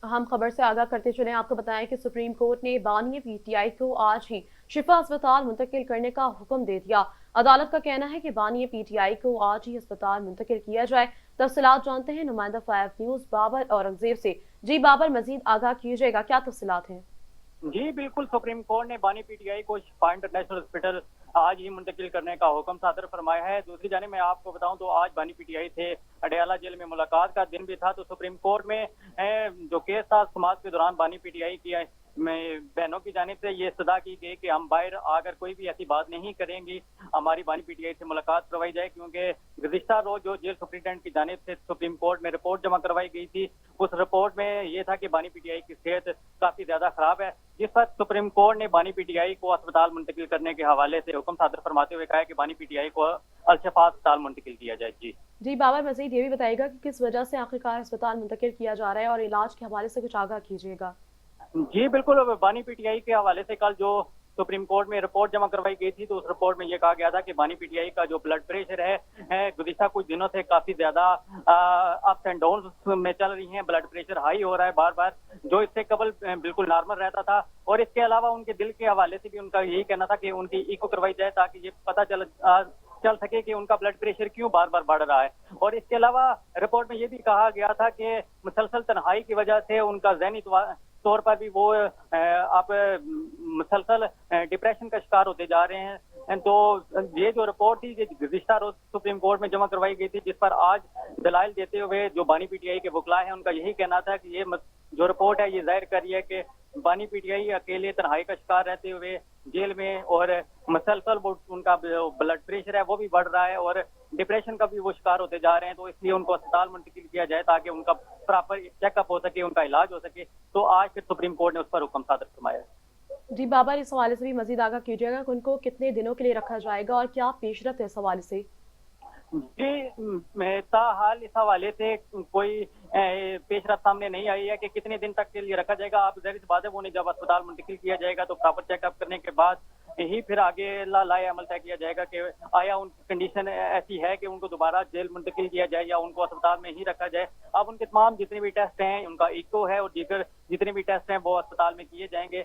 हम खबर से आगाह करते चले, आपको बताएं कि सुप्रीम कोर्ट ने बानी पीटीआई को आज ही शिफा अस्पताल मुंतकिल करने का हुक्म दे दिया। अदालत का कहना है कि बानी पीटीआई को आज ही अस्पताल मुंतकिल किया जाए। तफसीलात जानते हैं नुमाइंदा 5 न्यूज बाबर औरंगजेब से। जी बाबर, मजीद आगाह कीजिएगा, क्या तफसीलात हैं? जी बिल्कुल, सुप्रीम कोर्ट ने बानी पीटीआई को शिफा इंटरनेशनल हॉस्पिटल आज ही मुंतकिल करने का हुक्म सादर फरमाया है। दूसरी जाने मैं आपको बताऊं तो आज बानी पीटीआई थे अडयाला जेल में मुलाकात का दिन भी था, तो सुप्रीम कोर्ट में जो केस था समाज के दौरान बानी पीटीआई की में बहनों की जानिब से ये सदा की गई कि हम बाहर आकर कोई भी ऐसी बात नहीं करेंगी, हमारी बानी पीटीआई से मुलाकात करवाई जाए, क्योंकि गुज़िश्ता रोज जो जेल सुप्रिंटेंडेंट की जानिब से सुप्रीम कोर्ट में रिपोर्ट जमा करवाई गई थी, उस रिपोर्ट में ये था कि बानी पीटीआई की सेहत काफी ज्यादा खराब है, जिस पर सुप्रीम कोर्ट ने बानी पीटीआई को अस्पताल मुंतकिल करने के हवाले से हुक्म सादर फरमाते हुए कहा है कि बानी पीटीआई को अलशफा अस्पताल मुंतकिल किया जाए। जी बाबर, मजीद ये भी बताइएगा कि किस वजह से आखिरकार अस्पताल मुंतकिल किया जा रहा है और इलाज के हवाले से कुछ आगाह कीजिएगा। जी बिल्कुल, बानी पीटीआई के हवाले से कल जो सुप्रीम कोर्ट में रिपोर्ट जमा करवाई गई थी, तो उस रिपोर्ट में यह कहा गया था कि बानी पीटीआई का जो ब्लड प्रेशर है गुज़िश्ता कुछ दिनों से काफी ज्यादा अप्स एंड डाउन में चल रही है। ब्लड प्रेशर हाई हो रहा है बार बार, जो इससे कबल बिल्कुल नॉर्मल रहता था। और इसके अलावा उनके दिल के हवाले से भी उनका यही कहना था कि उनकी इको करवाई जाए, ताकि ये पता चल सके कि उनका ब्लड प्रेशर क्यों बार बार बढ़ रहा है। और इसके अलावा रिपोर्ट में ये भी कहा गया था कि मुसलसल तन्हाई की वजह से उनका ज़हनी तौर पर भी वो आप मुसलसल डिप्रेशन का शिकार होते जा रहे हैं। तो ये जो रिपोर्ट थी गुज़िश्ता रोज सुप्रीम कोर्ट में जमा करवाई गई थी, जिस पर आज दलाइल देते हुए जो बानी पीटीआई के वकला हैं उनका यही कहना था कि ये जो रिपोर्ट है ये जाहिर कर रही है कि बानी पीटीआई अकेले तन्हाई का शिकार रहते हुए जेल में, और मुसलसल उनका ब्लड प्रेशर है वो भी बढ़ रहा है और डिप्रेशन का भी वो शिकार होते जा रहे हैं। तो इसलिए उनको अस्पताल मुंतकिल किया जाए ताकि उनका प्रॉपर चेकअप हो सके, उनका इलाज हो सके। तो आज फिर सुप्रीम कोर्ट ने उस पर हुक्म सादर फरमाया। जी बाबर, इस हवाले से भी मजीद आगाह कीजिएगा कि उनको कितने दिनों के लिए रखा जाएगा और क्या पेशरफ है इस हवाले से। जी ताहाल इस हवाले से कोई पेशरफ सामने नहीं आई है कि कितने दिन तक के लिए रखा जाएगा। आप ज़ाहिर सी बात है, उन्हें जब अस्पताल मुंतकिल किया जाएगा तो प्रॉपर चेकअप करने के बाद ही फिर आगे लाए अमल तय किया जाएगा कि आया उनकी कंडीशन ऐसी है कि उनको दोबारा जेल मुंतकिल किया जाए या उनको अस्पताल में ही रखा जाए। अब उनके तमाम जितने भी टेस्ट हैं, उनका इको है और दीगर जितने भी टेस्ट हैं वो अस्पताल में किए जाएंगे,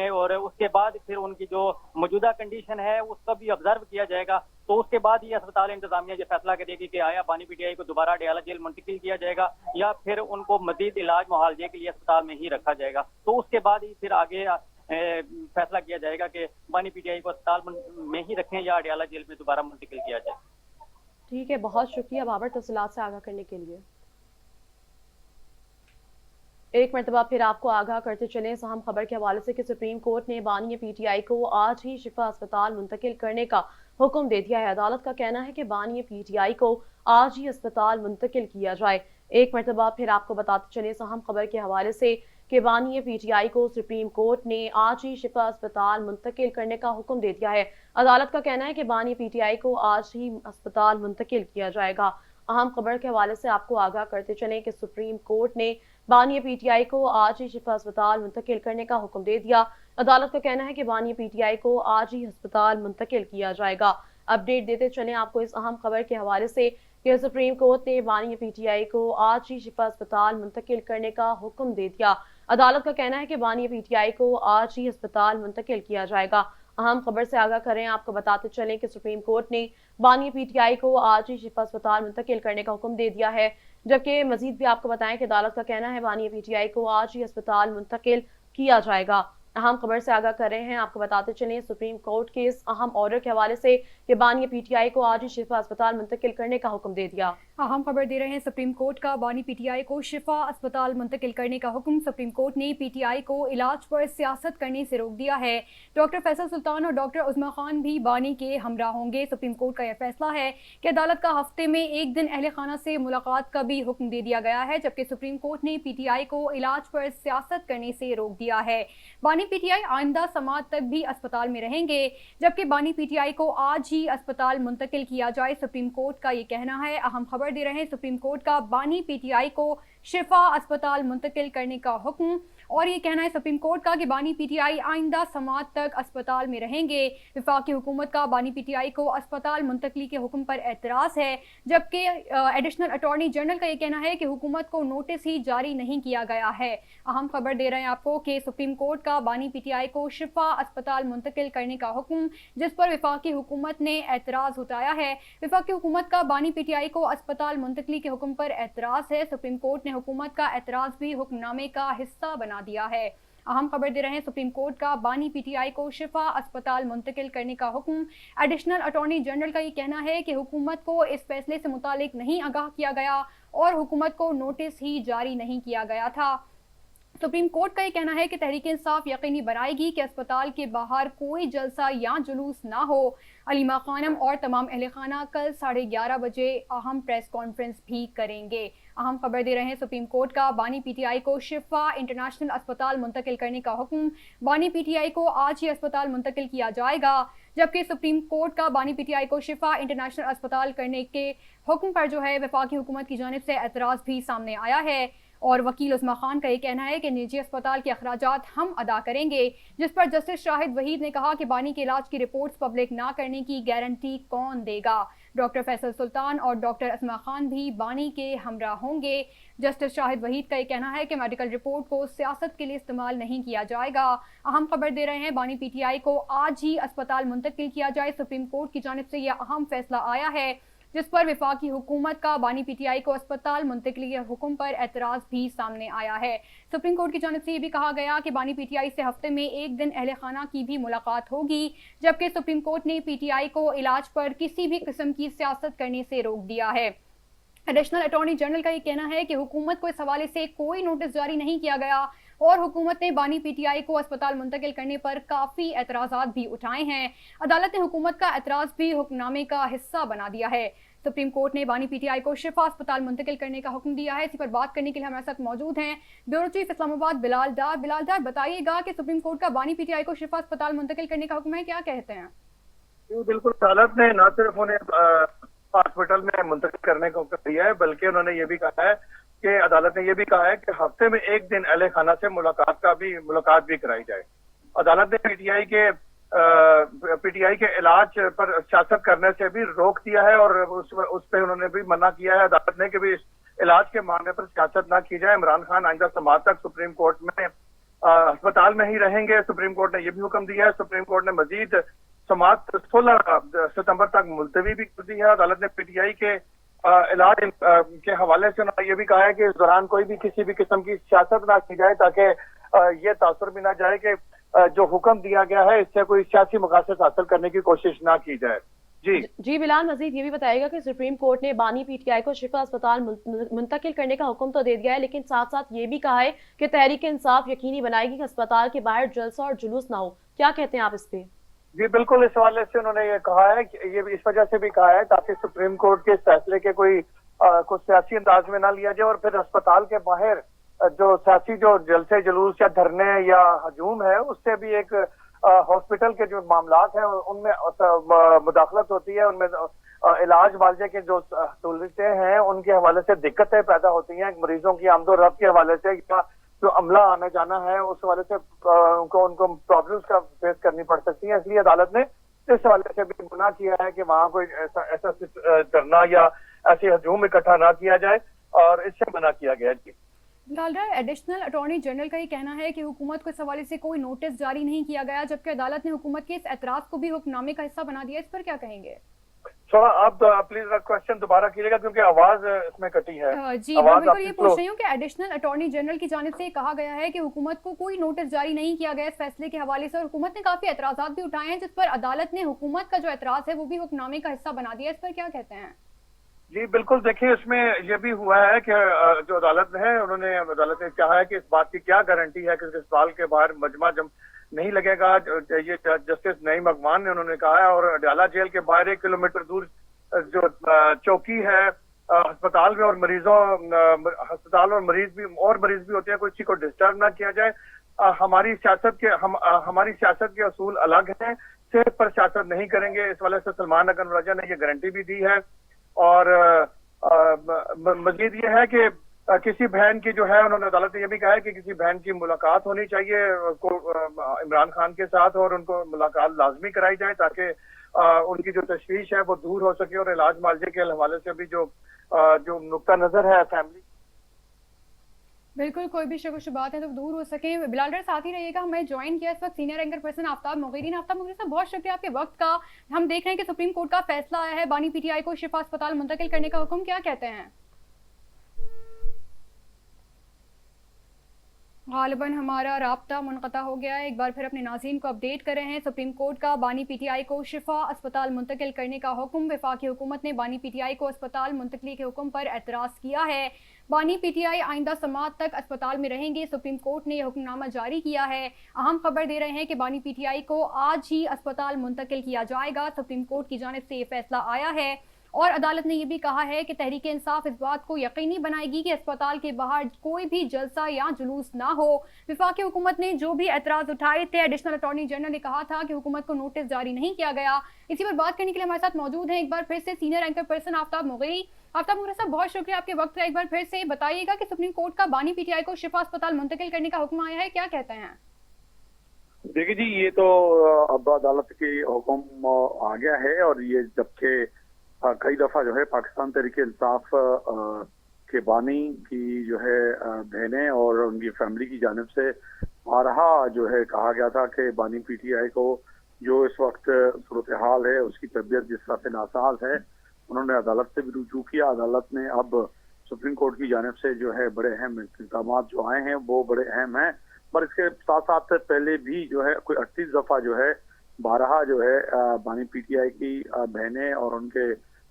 और उसके बाद फिर उनकी जो मौजूदा कंडीशन है उसका भी ऑब्जर्व किया जाएगा। तो उसके बाद ही अस्पताल इंतजामिया ये फैसला करेगी कि आया बानी पीटीआई को दोबारा अडयाला जेल मुंतकिल किया जाएगा या फिर उनको मजीद इलाज मुआवजे के लिए अस्पताल में ही रखा जाएगा। तो उसके बाद ही फिर आगे फैसला किया जाएगा कि बानी पीटीआई को अस्पताल में ही रखें या अडयाला जेल में दोबारा मुंतकिल किया जाए। ठीक है, बहुत शुक्रिया बाबर तफसीलात से आगाह करने के लिए। एक मरतबा फिर आपको आगाह करते चले अहम खबर के हवाले से कि सुप्रीम कोर्ट ने बानी पीटीआई को आज ही शिफा अस्पताल मुंतकिल करने का हुक्म दे दिया है। अदालत का कहना है कि बानी पीटीआई को आज ही अस्पताल मुंतकिल किया जाए। एक मरतबा फिर आपको बताते चले अहम खबर के हवाले से कि बानी पीटीआई को सुप्रीम कोर्ट ने आज ही शिफा अस्पताल मुंतकिल करने का हुक्म दे दिया है। अदालत का कहना है कि बानी पीटीआई को आज ही अस्पताल मुंतकिल किया जाएगा। अहम खबर के हवाले से आपको आगाह करते चलें कि सुप्रीम कोर्ट ने बानी पीटीआई को आज ही शिफा अस्पताल मुंतकिल करने का हुक्म दे दिया। अदालत का कहना है कि बानी पीटीआई को आज ही अस्पताल मुंतकिल किया जाएगा। अपडेट देते चलें आपको इस अहम खबर के हवाले से कि सुप्रीम कोर्ट ने बानी पीटीआई को आज ही शिफा अस्पताल मुंतकिल करने का हुक्म दे दिया। अदालत का कहना है कि बानी पीटीआई को आज ही अस्पताल मुंतकिल किया जाएगा। अहम खबर से आगाह करें, आपको बताते चलें कि सुप्रीम कोर्ट ने बानी पीटीआई को आज ही शिफा अस्पताल मुंतकिल करने का हुक्म दे दिया है। जबकि मजीद भी आपको बताएं कि अदालत का कहना है बानी पीटीआई को आज ही अस्पताल मुंतकिल किया जाएगा। अहम खबर से आगाह कर रहे हैं, आपको बताते चलें सुप्रीम कोर्ट के इस अहम ऑर्डर के हवाले से कि बानी पीटीआई को आज ही शिफा अस्पताल मुंतकिल करने का हुक्म दे दिया। अहम खबर दे रहे हैं, सुप्रीम कोर्ट का बानी पीटीआई को शिफा अस्पताल मुंतकिल करने का हुक्म। सुप्रीम कोर्ट ने पीटीआई को इलाज पर सियासत करने से रोक दिया है। डॉक्टर फैसल सुल्तान और डॉक्टर उस्मा खान भी बानी के हमरा होंगे। सुप्रीम कोर्ट का यह फैसला है कि अदालत का हफ्ते में एक दिन अहले खाना से मुलाकात का भी हुक्म दे दिया गया है, जबकि सुप्रीम कोर्ट ने पीटीआई को इलाज पर सियासत करने से रोक दिया है। बानी पीटीआई आइंदा समात तक भी अस्पताल में रहेंगे, जबकि बानी पीटीआई को आज ही अस्पताल मुंतकिल किया जाए, सुप्रीम कोर्ट का ये कहना है। अहम खबर दे रहे हैं, सुप्रीम कोर्ट का बानी पीटीआई को शिफा अस्पताल मुंतकिल करने का हुक्म। और ये कहना है सुप्रीम कोर्ट का कि बानी पीटीआई आइंदा समात तक अस्पताल में रहेंगे। वफाकी हुकूमत का बानी पीटीआई को अस्पताल मुंतकली के हुक्म पर एतराज़ है, जबकि एडिशनल अटॉर्नी जनरल का ये कहना है कि हुकूमत को नोटिस ही जारी नहीं किया गया है। अहम खबर दे रहे हैं आपको कि सुप्रीम कोर्ट का बानी पीटीआई को शिफा अस्पताल मुंतकिल करने का हुक्म, जिस पर वफाकी हुकूमत ने एतराज़ उठाया है। वफाकी हुकूमत का बानी पीटीआई को अस्पताल मुंतकली के हुक्म पर एतराज़ है। सुप्रीम कोर्ट ने हुकूमत का एतराज़ भी हुक्मनामे का हिस्सा बना दिया है। अहम खबर दे रहे हैं सुप्रीम कोर्ट का बानी पीटीआई को शिफा अस्पताल मुंतकिल करने का हुक्म। एडिशनल अटॉर्नी जनरल का ये कहना है कि हुकूमत को इस फैसले से मुतालिक नहीं आगाह किया गया और हुकूमत को नोटिस ही जारी नहीं किया गया था। सुप्रीम कोर्ट का ये कहना है कि तहरीक इंसाफ यकीनी बनाएगी कि अस्पताल के बाहर कोई जलसा या जुलूस ना हो। अलीमा खानम और तमाम अहले खाना कल 11:30 बजे अहम प्रेस कॉन्फ्रेंस भी करेंगे। अहम खबर दे रहे हैं सुप्रीम कोर्ट का बानी पीटीआई को शिफा इंटरनेशनल अस्पताल मुंतकिल करने का हुक्म। बानी पीटीआई को आज ही अस्पताल मुंतकिल किया जाएगा, जबकि सुप्रीम कोर्ट का बानी पीटीआई को शिफा इंटरनेशनल अस्पताल करने के हुक्म पर जो है वफाकी हुकूमत की जानिब से एतराज़ भी सामने आया है। और वकील उस्मा खान का ये कहना है कि निजी अस्पताल के अखराजात हम अदा करेंगे, जिस पर जस्टिस शाहिद वहीद ने कहा कि बानी के इलाज की रिपोर्ट्स पब्लिक ना करने की गारंटी कौन देगा। डॉक्टर फैसल सुल्तान और डॉक्टर उस्मा खान भी बानी के हमरा होंगे। जस्टिस शाहिद वहीद का ये कहना है कि मेडिकल रिपोर्ट को सियासत के लिए इस्तेमाल नहीं किया जाएगा। अहम खबर दे रहे हैं बानी पीटीआई को आज ही अस्पताल मुंतकिल किया जाए। सुप्रीम कोर्ट की जानिब से यह अहम फैसला आया है, जिस पर वफाकी हुकूमत का बानी पीटीआई को अस्पताल मुंतकिली के हुक्म पर एतराज़ भी सामने आया है। सुप्रीम कोर्ट की जानिब से ये भी कहा गया कि बानी पीटीआई से हफ्ते में एक दिन अहले खाना की भी मुलाकात होगी, जबकि सुप्रीम कोर्ट ने पीटीआई को इलाज पर किसी भी किस्म की सियासत करने से रोक दिया है। एडिशनल अटॉर्नी जनरल का ये कहना है कि हुकूमत को इस हवाले से कोई नोटिस जारी नहीं किया गया और हुकूमत ने बानी पीटीआई को अस्पताल मुंतकिल करने पर काफ़ी एतराज़ात भी उठाए हैं। अदालत ने हुकूमत का एतराज़ भी हुक्मनामे का हिस्सा बना दिया है। सुप्रीम कोर्ट ने बानी पीटीआई को शिफा अस्पताल मुंतकिल करने का हुक्म दिया है। इसी पर बात करने के लिए हमारे साथ मौजूद हैं ब्यूरो चीफ इस्लामाबाद बिलाल डार। बताइएगा कि सुप्रीम कोर्ट का बानी पीटीआई को शिफा अस्पताल मुंतकिल करने का हुक्म है, क्या कहते हैं? बिल्कुल, अदालत ने न सिर्फ उन्हें हॉस्पिटल में मुंतकिल करने का हुक्म दिया है, बल्कि उन्होंने ये भी कहा है कि अदालत ने ये भी कहा है कि हफ्ते में एक दिन अहले खाना से मुलाकात भी कराई जाए। अदालत ने पीटीआई के इलाज पर सियासत करने से भी रोक दिया है और उस पर उन्होंने भी मना किया है अदालत ने कि भी इलाज के मामले पर सियासत ना की जाए। इमरान खान आइंदा समात तक सुप्रीम कोर्ट में अस्पताल में ही रहेंगे। सुप्रीम कोर्ट ने यह भी हुक्म दिया है। सुप्रीम कोर्ट ने मजीद समात 16 सितंबर तक मुलतवी भी कर दी है। अदालत ने पीटीआई के इलाज के हवाले से उन्होंने ये भी कहा है कि इस दौरान कोई भी किसी भी किस्म की सियासत ना की जाए, ताकि ये तासुर भी ना जाए कि जो हुक्म दिया गया है इससे कोई सियासी मकासद हासिल करने की कोशिश ना की जाए। जी बिलाल, मजीद ये भी बताएगा कि सुप्रीम कोर्ट ने बानी पीटीआई को शिफा अस्पताल मुंतकिल करने का हुक्म तो दे दिया है, लेकिन साथ साथ ये भी कहा है कि तहरीक इंसाफ यकीनी बनाएगी कि अस्पताल के बाहर जलसा और जुलूस ना हो। क्या कहते हैं आप इस पे? जी बिल्कुल, इस हवाले से उन्होंने ये कहा है कि ये इस वजह से भी कहा है ताकि सुप्रीम कोर्ट के फैसले के कोई कुछ सियासी अंदाज में ना लिया जाए और फिर अस्पताल के बाहर जो सियासी जो जलसे जुलूस या धरने या हजूम है उससे भी एक हॉस्पिटल के जो मामलात हैं उनमें मुदाखलत होती है, उनमें इलाज वाले के जो सहूलतें हैं उनके हवाले से दिक्कतें पैदा होती हैं। मरीजों की आमदोरफ्त के हवाले से या जो अमला आना जाना है उस हवाले से उनको प्रॉब्लम्स का फेस करनी पड़ सकती है। इसलिए अदालत ने इस हवाले से भी मना किया है कि वहाँ कोई ऐसा धरना या ऐसे हजूम इकट्ठा ना किया जाए और इससे मना किया गया। जी एडिशनल अटॉर्नी जनरल का ये कहना है कि हुकूमत को इस हवाले से कोई नोटिस जारी नहीं किया गया, जबकि अदालत ने हुकूमत के इस एतराज को भी हुक्मनामे का हिस्सा बना दिया। इस पर क्या कहेंगे? थोड़ा आप प्लीज क्वेश्चन दोबारा कीजिएगा क्योंकि आवाज इसमें कटी है। जी मैं बिल्कुल ये पूछ रही हूँ कि एडिशनल अटॉर्नी जनरल की जानिब से कहा गया है कि हुकूमत को कोई नोटिस जारी नहीं किया गया इस फैसले के हवाले से और हुकूमत ने काफी एतराजात भी उठाए हैं, जिस पर अदालत ने हुकूमत का जो एतराज है वो भी हुक्मनामे का हिस्सा बना दिया। इस पर क्या कहते हैं? जी बिल्कुल, देखिए इसमें यह भी हुआ है कि जो अदालत है अदालत ने कहा है कि इस बात की क्या गारंटी है कि अस्पताल के बाहर मजमा जम नहीं लगेगा। ये जस्टिस नईम अगवान ने उन्होंने कहा है और अडयाला जेल के बाहर 1 किलोमीटर दूर जो चौकी है अस्पताल में और अस्पताल और मरीज भी होते हैं, किसी को डिस्टर्ब ना किया जाए। हमारी सियासत के असूल अलग हैं, सेहत पर सियासत नहीं करेंगे। इस वाले से सलमान अकरम रजा ने ये गारंटी भी दी है और मजीद ये है कि किसी बहन की जो है, उन्होंने अदालत ने यह भी कहा है कि किसी बहन की मुलाकात होनी चाहिए इमरान खान के साथ, और उनको मुलाकात लाजमी कराई जाए ताकि उनकी जो तशवीश है वो दूर हो सके, और इलाज मुआवजे के हवाले से भी जो नुक्ता नजर है फैमिली। बिल्कुल, कोई भी शक व शुबहत है तो दूर हो सके। बिलाल डर साथ ही रहिएगा। हमें ज्वाइन किया इस वक्त सीनियर एंकर पर्सन आफ्ताब मोगेरी ने। आफ्ताब मोगेरी साहब, बहुत शुक्रिया आपके वक्त का। हम देख रहे हैं कि सुप्रीम कोर्ट का फैसला आया है, बानी पीटीआई को शिफा अस्पताल मुंतकिल करने का हुक्म, क्या कहते हैं? गालिबन हमारा राब्ता मुनक़ता हो गया है। एक बार फिर अपने नाज़रीन को अपडेट कर रहे हैं। सुप्रीम कोर्ट का बानी पीटीआई को शिफा अस्पताल मुंतकिल करने का हुक्म। वफाकी हुकूमत ने बानी पीटीआई को अस्पताल मुंतकली के हुक्म पर एतराज़ किया है। बानी पीटीआई आइंदा समात तक अस्पताल में रहेंगे। सुप्रीम कोर्ट ने यह हुक्मनामा जारी किया है। अहम खबर दे रहे हैं कि बानी पीटीआई को आज ही अस्पताल मुंतकिल किया जाएगा। सुप्रीम कोर्ट की जानिब से ये फैसला आया है और अदालत ने यह भी कहा है कि तहरीक इंसाफ इस बात को यकीनी बनाएगी कि अस्पताल के बाहर कोई भी जलसा या जुलूस ना हो। वफाकी हुकूमत ने जो भी एतराज़ उठाए थे, एडिशनल अटॉर्नी जनरल ने कहा था कि हुकूमत को नोटिस जारी नहीं किया गया। इसी पर बात करने के लिए हमारे साथ मौजूद हैं एक बार फिर से senior anchor person Aftab Mogeri. Aftab Mogeri साहब, बहुत शुक्रिया आपके वक्त का। एक बार फिर से बताइएगा कि सुप्रीम कोर्ट का बानी पीटीआई को शिफा अस्पताल मुंतकिल करने का हुक्म आया है, क्या कहते हैं? देखिए जी, ये तो अब अदालत के हुक्म आ गया है, और ये जबकि कई दफा जो है पाकिस्तान तहरीक इंसाफ के बानी की जो है बहनें और उनकी फैमिली की जानिब से बारहा जो है कहा गया था कि बानी पीटीआई को जो इस वक्त सूरत हाल है, उसकी तबीयत जिस तरह से नासाज है, उन्होंने अदालत से भी रुजू किया। अदालत ने अब सुप्रीम कोर्ट की जानिब से जो है बड़े अहम इक़दाम जो आए हैं वो बड़े अहम हैं, पर इसके साथ साथ पहले भी जो है कोई 38 दफा जो है बारहा जो है बानी पीटीआई की बहनें और उनके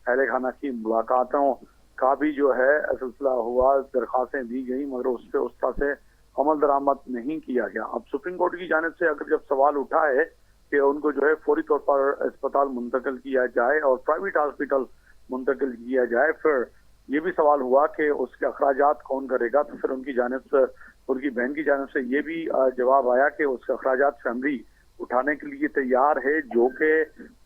अहले खाना की मुलाकातों का भी जो है सिलसिला हुआ, दरख्वास्तें दी गई, मगर उस पर उस तरह से अमल दरामद नहीं किया गया। अब सुप्रीम कोर्ट की जानिब से अगर जब सवाल उठा है कि उनको जो है फौरी तौर पर अस्पताल मुंतकिल किया जाए और प्राइवेट हॉस्पिटल मुंतकिल किया जाए, फिर ये भी सवाल हुआ कि उसके अखराजात कौन करेगा। तो फिर उनकी जानिब से, उनकी बहन की जानिब से ये भी जवाब आया कि उसके अखराजात फैमिली उठाने के लिए तैयार है, जो कि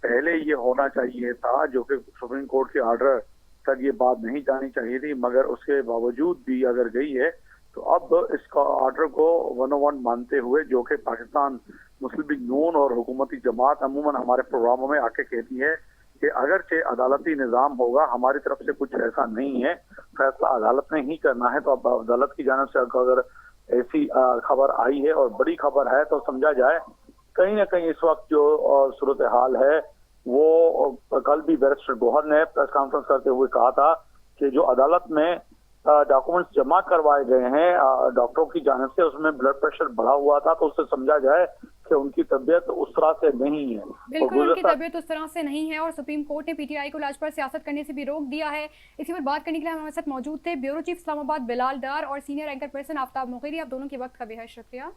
पहले ये होना चाहिए था, जो कि सुप्रीम कोर्ट के ऑर्डर तक ये बात नहीं जानी चाहिए थी, मगर उसके बावजूद भी अगर गई है तो अब इसका ऑर्डर को 101 मानते हुए, जो कि पाकिस्तान मुस्लिम लीग नून और हुकूमती जमात अमूमन हमारे प्रोग्रामों में आके कहती है कि अगरचे अदालती निज़ाम होगा, हमारी तरफ से कुछ ऐसा नहीं है, फैसला अदालत ने ही करना है। तो अब अदालत की जानिब से अगर ऐसी खबर आई है और बड़ी खबर है, तो समझा जाए कहीं ना कहीं इस वक्त जो सूरत हाल है वो, कल भी बैरिस्टर गौहर ने प्रेस कॉन्फ्रेंस करते हुए कहा था कि जो अदालत में डॉक्यूमेंट्स जमा करवाए गए हैं डॉक्टरों की जानिब से, उसमें ब्लड प्रेशर बढ़ा हुआ था, तो उससे समझा जाए कि उनकी तबीयत उस तरह से नहीं है। बिल्कुल, उनकी तबीयत उस तरह से नहीं है और सुप्रीम कोर्ट ने पीटीआई को इलाज पर सियासत करने से भी रोक दिया है। इसी पर बात करने के लिए हमारे साथ मौजूद थे ब्यूरो चीफ इस्लामाबाद बिलाल डार और सीनियर एंकर पर्सन आफ्ताब मोगेरी। आप दोनों के वक्त का बेहद शुक्रिया।